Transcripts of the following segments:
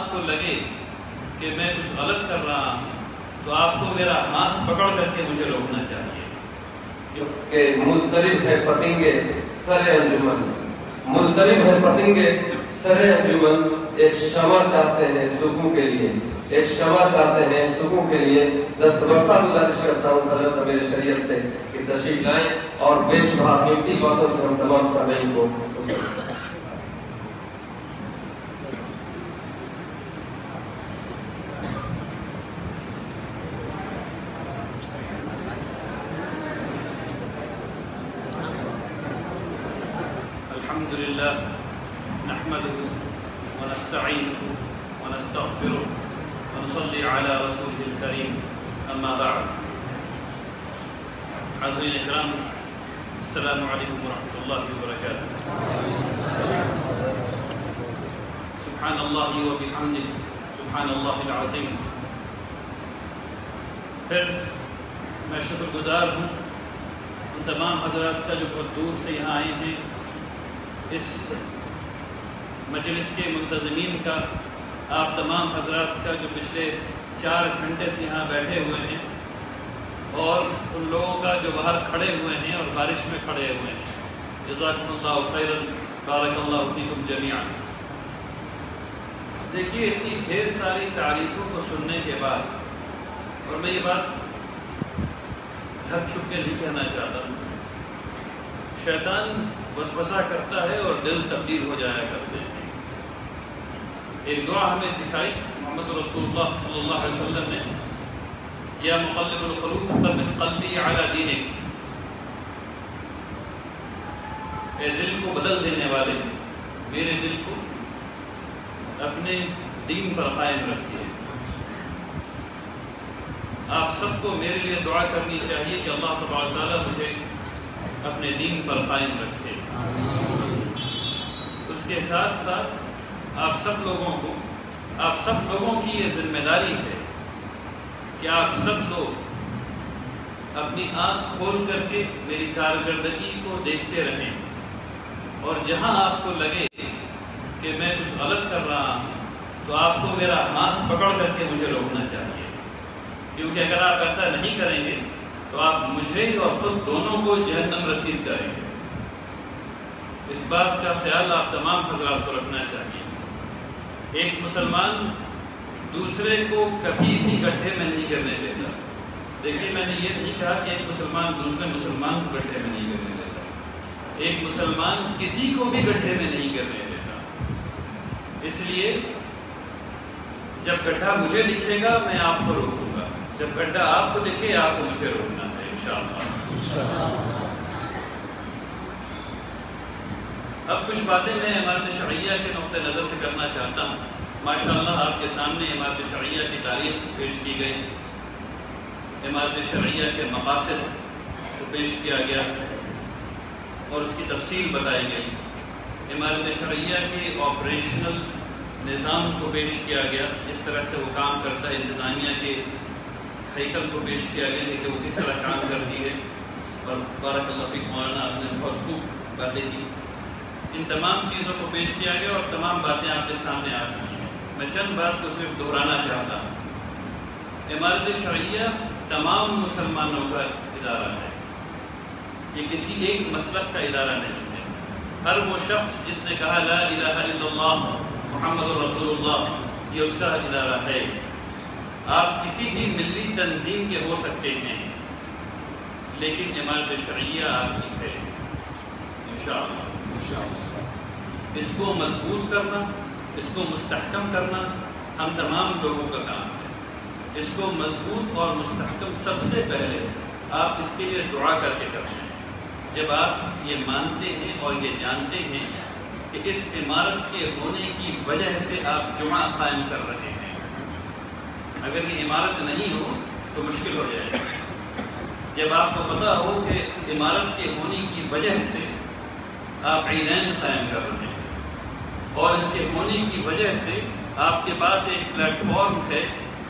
آپ کو لگے کہ میں کچھ غلط کر رہا ہوں تو آپ کو میرا ہاتھ پکڑ کر کے مجھے روکنا چاہیے کہ مضطرب ہے پتنگے سر انجمن، مضطرب ہے پتنگے سر انجمن، ایک شمع چاہتے ہیں سکون کے لیے، ایک شمع چاہتے ہیں سکون کے لیے۔ دستبردہ گزارش کرتا ہوں حضرت میرے شریعت سے کہ تشریف لائیں اور بے شبہ قیمتی باتوں سے ہم تمام سامعین کو الحمد لله نحمده ونستعينه ونستغفره ونصلي على رسوله الكريم أما بعد حاضرین اکرام السلام علیکم ورحمۃ اللہ وبرکاتہ۔ سبحان اللہ وبحمدہ سبحان اللہ العظیم۔ پھر میں شکر گزار ہوں ان تمام حضرات کا جو بہت دور سے یہاں آئے ہیں، اس مجلس کے منتظمین کا، آپ تمام حضرات کا جو پچھلے 4 گھنٹے سے یہاں بیٹھے ہوئے ہیں، اور ان لوگوں کا جو باہر کھڑے ہوئے ہیں اور بارش میں کھڑے ہوئے ہیں۔ جزاکم اللہ خیرا، بارک اللہ فیکم جمیعا۔ دیکھیے، اتنی ڈھیر ساری تعریفوں کو سننے کے بعد، اور میں یہ بات ڈھک چھپ کے نہیں کہنا چاہتا ہوں، شیطان وسوسہ کرتا ہے اور دل تبدیل ہو جایا کرتے ہیں۔ ایک دعا ہمیں سکھائی محمد رسول اللہ صلی اللہ علیہ وسلم نے، یا مقلب القلوب ثبت قلبی علی دینک، اے دل کو بدل دینے والے، میرے دل کو اپنے دین پر قائم رکھیے۔ آپ سب کو میرے لیے دعا کرنی چاہیے کہ اللہ تبارک و تعالیٰ مجھے اپنے دین پر قائم رکھے۔ اس کے ساتھ ساتھ آپ سب لوگوں کی یہ ذمہ داری ہے کہ آپ سب لوگ اپنی آنکھ کھول کر کے میری کارکردگی کو دیکھتے رہیں، اور جہاں آپ کو لگے کہ میں کچھ غلط کر رہا ہوں تو آپ کو میرا ہاتھ پکڑ کر کے مجھے روکنا چاہیے، کیونکہ اگر آپ ایسا نہیں کریں گے تو آپ مجھے اور خود دونوں کو جہنم رسید کریں گے۔ اس بات کا خیال آپ تمام حضرات کو رکھنا چاہیے۔ ایک مسلمان دوسرے کو کبھی بھی گڈھے میں نہیں کرنے دیتا۔ دیکھیے، میں نے یہ نہیں کہا کہ ایک مسلمان دوسرے مسلمان کو گڈھے میں نہیں کرنے دیتا، ایک مسلمان کسی کو بھی گڈھے میں نہیں کرنے دیتا۔ اس لیے جب گڈھا مجھے دکھے گا میں آپ کو روکوں گا، جب گڈھا آپ کو دکھے آپ کو مجھے روکنا ہے انشاءاللہ۔ اب کچھ باتیں میں عمارت شرعیہ کے نقطہ نظر سے کرنا چاہتا ہوں۔ ماشاءاللہ آپ کے سامنے عمارت شرعیہ کی تاریخ پیش کی گئی، عمارت شرعیہ کے مقاصد کو پیش کیا گیا اور اس کی تفصیل بتائی گئی، عمارت شرعیہ کے آپریشنل نظام کو پیش کیا گیا، جس طرح سے وہ کام کرتا ہے، انتظامیہ کے ہیکل کو پیش کیا گیا کہ وہ کس طرح کام کرتی ہے، اور بارک اللہ فیک مولانا آپ نے بہت خوب باتیں کی۔ ان تمام چیزوں کو پیش کیا گیا اور تمام باتیں آپ کے سامنے آ چکی ہیں۔ میں چند بات کو صرف دہرانا چاہتا ہوں۔ عمارت شرعیہ تمام مسلمانوں کا ادارہ ہے، یہ کسی ایک مسلک کا ادارہ نہیں ہے۔ ہر وہ شخص جس نے کہا لا الہ الا اللہ محمد رسول اللہ، یہ اس کا ادارہ ہے۔ آپ کسی بھی ملی تنظیم کے ہو سکتے ہیں، لیکن عمارت شرعیہ آپ کی ہے انشاءاللہ۔ اس کو مضبوط کرنا، اس کو مستحکم کرنا ہم تمام لوگوں کا کام ہے۔ اس کو مضبوط اور مستحکم سب سے پہلے آپ اس کے لیے دعا کر کے کرتے ہیں۔ جب آپ یہ مانتے ہیں اور یہ جانتے ہیں کہ اس عمارت کے ہونے کی وجہ سے آپ جمعہ قائم کر رہے ہیں، اگر یہ عمارت نہیں ہو تو مشکل ہو جائے گا۔ جب آپ کو پتہ ہو کہ عمارت کے ہونے کی وجہ سے آپ عیدین قائم کر رہے ہیں، اور اس کے ہونے کی وجہ سے آپ کے پاس ایک پلیٹ فارم ہے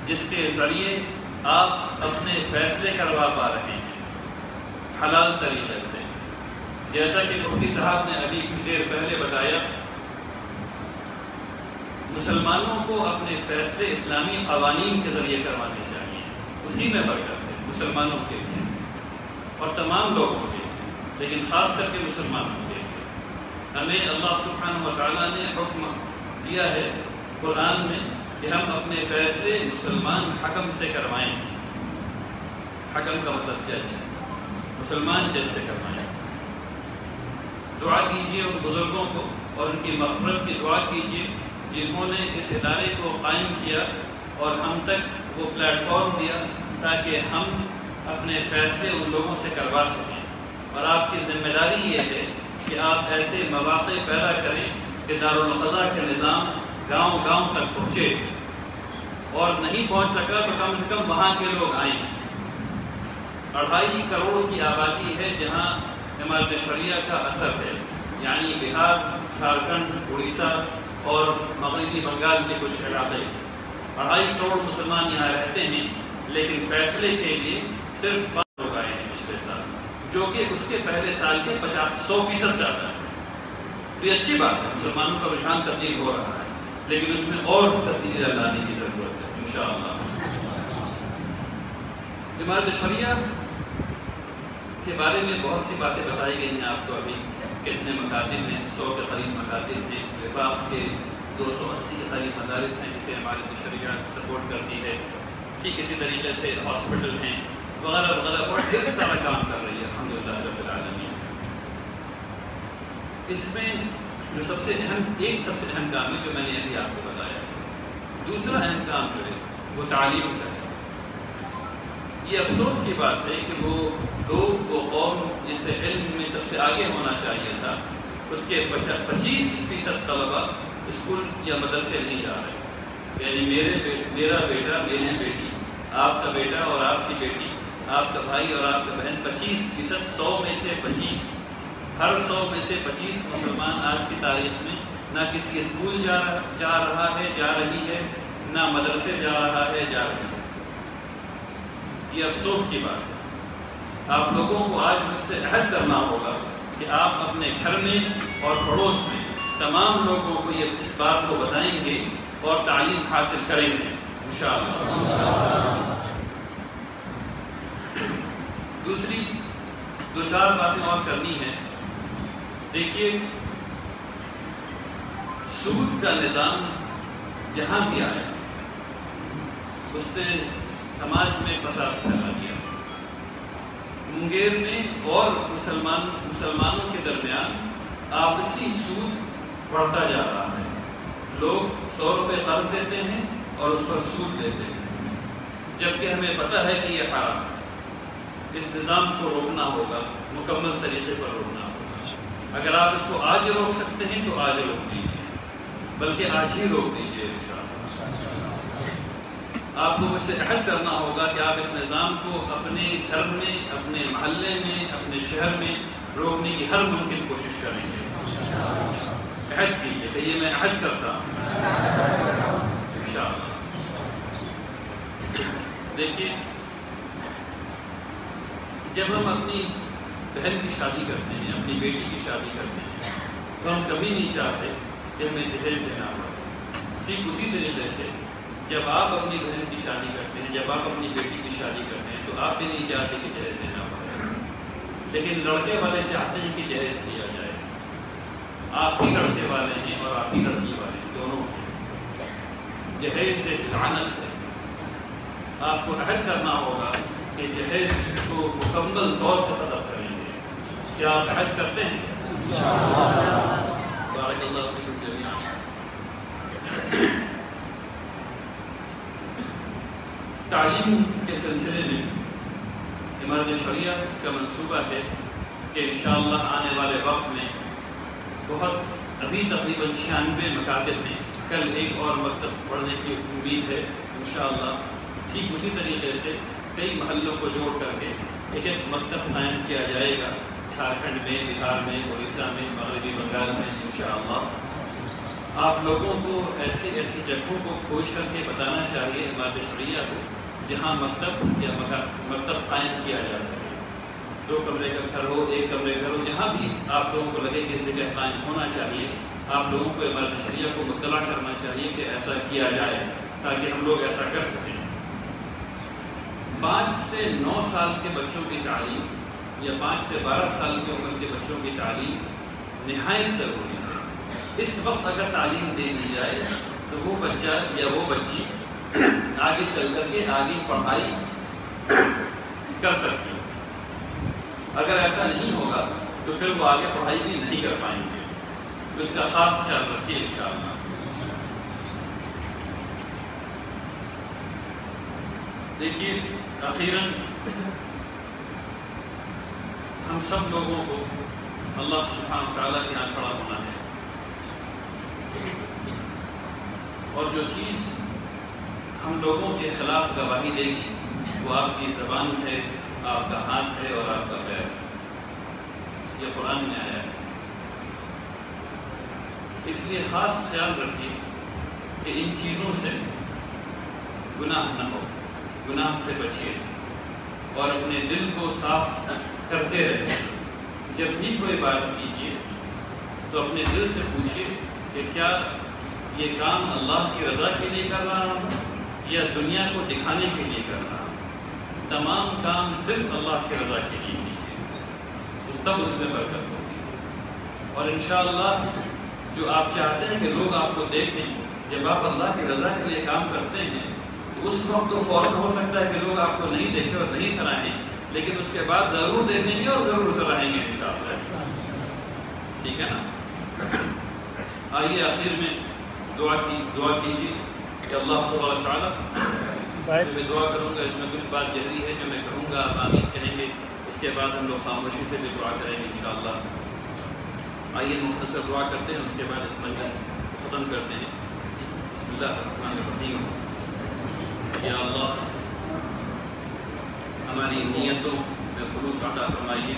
جس کے ذریعے آپ اپنے فیصلے کروا پا رہے ہیں حلال طریقے سے، جیسا کہ مفتی صاحب نے ابھی کچھ دیر پہلے بتایا مسلمانوں کو اپنے فیصلے اسلامی قوانین کے ذریعے کروانے چاہیے، اسی میں برکت ہے مسلمانوں کے لیے اور تمام لوگوں کے لیے، لیکن خاص کر کے مسلمانوں کے لیے۔ ہمیں اللہ سبحانہ و تعالیٰ نے حکم دیا ہے قرآن میں کہ ہم اپنے فیصلے مسلمان حکم سے کروائیں۔ حکم کا مطلب جج، مسلمان جج سے کروائیں۔ دعا کیجیے ان بزرگوں کو اور ان کی مغفرت کی دعا کیجیے جنہوں نے اس ادارے کو قائم کیا اور ہم تک وہ پلیٹ فارم دیا تاکہ ہم اپنے فیصلے ان لوگوں سے کروا سکیں۔ اور آپ کی ذمہ داری یہ ہے کہ آپ ایسے مواقع پیدا کریں کہ دارالقضاء کے نظام گاؤں گاؤں تک پہنچے، اور نہیں پہنچ سکا تو کم سے کم وہاں کے لوگ آئیں۔ 2.5 کروڑ کی آبادی ہے جہاں امارت شریعہ کا اثر ہے، یعنی بہار، جھارکھنڈ، اڑیسہ اور مغربی بنگال کے کچھ علاقے۔ 2.5 کروڑ مسلمان یہاں رہتے ہیں، لیکن فیصلے کے لیے صرف 5 لوگ آئے ہیں پچھلے سال، جو کہ اس کے پہلے سال کے 100% زیادہ ہے۔ یہ اچھی بات ہے، مسلمانوں کا رجحان تبدیل ہو رہا ہے، لیکن اس میں اور تبدیلی لانے کی ضرورت ہے انشاءاللہ۔ امارت شریعہ کے بارے میں بہت سی باتیں بتائی گئی ہیں آپ کو ابھی، کتنے مکاتب ہیں، 100 کے قریب مکاتب ہیں، وفاق کے 280 کے قریب مدارس ہیں جسے امارت شریعہ سپورٹ کرتی ہے، ٹھیک اسی طریقے سے ہاسپٹل ہیں وغیرہ وغیرہ، اور ڈھیر سارا کام کر رہی ہے الحمدللہ رب العالمین۔ اس میں جو سب سے اہم کام ہے جو میں نے ابھی آپ کو بتایا، دوسرا اہم کام جو ہے وہ تعلیم کا ہے۔ یہ افسوس کی بات ہے کہ وہ لوگ، وہ قوم جسے علم میں سب سے آگے ہونا چاہیے تھا، اس کے 25% طلبہ اسکول یا مدرسے نہیں جا رہے۔ یعنی میرا بیٹا، میری بیٹی، آپ کا بیٹا اور آپ کی بیٹی، آپ کا بھائی اور آپ کا بہن، 25%، 100 میں سے 25، ہر 100 میں سے 25 مسلمان آج کی تاریخ میں نہ کسی اسکول جا رہا ہے، جا رہی ہے، نہ مدرسے جا رہا ہے، جا رہی ہے۔ یہ افسوس کی بات ہے۔ آپ لوگوں کو آج مجھ سے عہد کرنا ہوگا کہ آپ اپنے گھر میں اور پڑوس میں تمام لوگوں کو یہ اس بات کو بتائیں گے اور تعلیم حاصل کریں گے انشاءاللہ۔ دوسری 2-4 باتیں اور کرنی ہیں۔ دیکھیے، سود کا نظام جہاں بھی آیا اس نے سماج میں فساد پھیلا دیا۔ منگیر میں اور مسلمانوں کے درمیان آپسی سود بڑھتا جا رہا ہے۔ لوگ 100 روپے قرض دیتے ہیں اور اس پر سود دیتے ہیں، جبکہ ہمیں پتہ ہے کہ یہ حرام ہے۔ اس نظام کو روکنا ہوگا، مکمل طریقے پر روکنا ہوگا۔ اگر آپ اس کو آج روک سکتے ہیں تو آج روک دیجیے، بلکہ آج ہی روک دیجیے انشاءاللہ۔ آپ کو مجھ سے عہد کرنا ہوگا کہ آپ اس نظام کو اپنے گھر میں، اپنے محلے میں، اپنے شہر میں روکنے کی ہر ممکن کوشش کریں گے۔ عہد کیجیے کہ یہ میں عہد کرتا ہوں انشاءاللہ۔ دیکھیے، جب ہم اپنی بہن کی شادی کرتے ہیں، اپنی بیٹی کی شادی کرتے ہیں، تو ہم کبھی نہیں چاہتے کہ ہمیں جہیز دینا پڑے۔ ٹھیک اسی طریقے سے جب آپ اپنی بہن کی شادی کرتے ہیں، جب آپ اپنی بیٹی کی شادی کرتے ہیں، تو آپ بھی نہیں چاہتے کہ جہیز دینا پڑے، لیکن لڑکے والے چاہتے ہیں کہ جہیز دیا جائے۔ آپ ہی لڑکے والے ہیں اور آپ ہی لڑکی والے ہیں، دونوں ہیں۔ جہیز سے لعنت ہے۔ آپ کو عہد کرنا ہوگا کہ جہیز کو مکمل طور سے ختم کریں گے۔ کیا آپ عہد کرتے ہیں؟ بارک اللہ فیکم جمیعا۔ تعلیم کے سلسلے میں امارت شریعہ کا منصوبہ ہے کہ انشاءاللہ آنے والے وقت میں ابھی تقریباً 96 مکاتب ہیں، کل ایک اور مکتب پڑھنے کی امید ہے انشاءاللہ۔ ٹھیک اسی طریقے سے کئی محلوں کو جوڑ کر کے ایک مکتب قائم کیا جائے گا، جھارکھنڈ میں، بہار میں، اڑیسہ میں، مغربی بنگال میں انشاءاللہ۔ آپ لوگوں کو ایسی جگہوں کو کھوج کر کے بتانا چاہیے امارت شریعہ کو جہاں مکتب قائم کیا جا سکے۔ 2 کمرے کا گھر ہو، 1 کمرے کا گھر ہو، جہاں بھی آپ لوگوں کو لگے کہ اس جگہ قائم ہونا چاہیے، آپ لوگوں کو امارت شریعہ کو مطلع کرنا چاہیے کہ ایسا کیا جائے تاکہ ہم لوگ ایسا کر سکیں۔ 5 سے 9 سال کے بچوں کی تعلیم یا 5 سے 12 سال کی عمر کے بچوں کی تعلیم نہایت ضروری ہے۔ اس وقت اگر تعلیم دے دی جائے تو وہ بچہ یا وہ بچی آگے چل کر کے آگے پڑھائی کر سکتی ہے۔ اگر ایسا نہیں ہوگا تو پھر وہ آگے پڑھائی بھی نہیں کر پائیں گے، تو اس کا خاص خیال رکھیے انشاءاللہ۔ دیکھیے اخیراً ہم سب لوگوں کو اللہ سبحانہ وتعالیٰ کے یہاں کھڑا ہونا ہے، اور جو چیز ہم لوگوں کے خلاف گواہی دے گی وہ آپ کی زبان ہے، آپ کا ہاتھ ہے اور آپ کا پیر ہے۔ یہ قرآن میں آیا ہے۔ اس لیے خاص خیال رکھیے کہ ان چیزوں سے گناہ نہ ہو، گناہ سے بچیے اور اپنے دل کو صاف کرتے رہیں۔ جب بھی کوئی بات کیجیے تو اپنے دل سے پوچھیے کہ کیا یہ کام اللہ کی رضا کے لیے کر رہا ہوں یا دنیا کو دکھانے کے لیے کر رہا ہوں۔ تمام کام صرف اللہ کی رضا کے لیے کیجیے، تب اس میں برکت ہوگی۔ اور انشاءاللہ جو آپ چاہتے ہیں کہ لوگ آپ کو دیکھیں، جب آپ اللہ کی رضا کے لیے کام کرتے ہیں تو اس وقت تو فوراً ہو سکتا ہے کہ لوگ آپ کو نہیں دیکھیں اور نہیں سراہیں، لیکن اس کے بعد ضرور دیکھیں گے اور ضرور سراہیں گے انشاءاللہ۔ ٹھیک ہے نا؟ آئیے آخر میں دعا کیجیے کہ اللہ تبارک تعالیٰ، جو میں دعا کروں گا اس میں کچھ بات جہری ہے جو میں کہوں گا، آپ آمین کہیں گے، اس کے بعد ہم لوگ خاموشی سے بھی دعا کریں گے انشاءاللہ۔ آئیے مختصر دعا کرتے ہیں، اس کے بعد اس مجلس ختم کرتے ہیں۔ بسم اللہ الرحمن الرحیم۔ یا اللہ ہماری نیتوں میں خلوص عطا فرمائیے،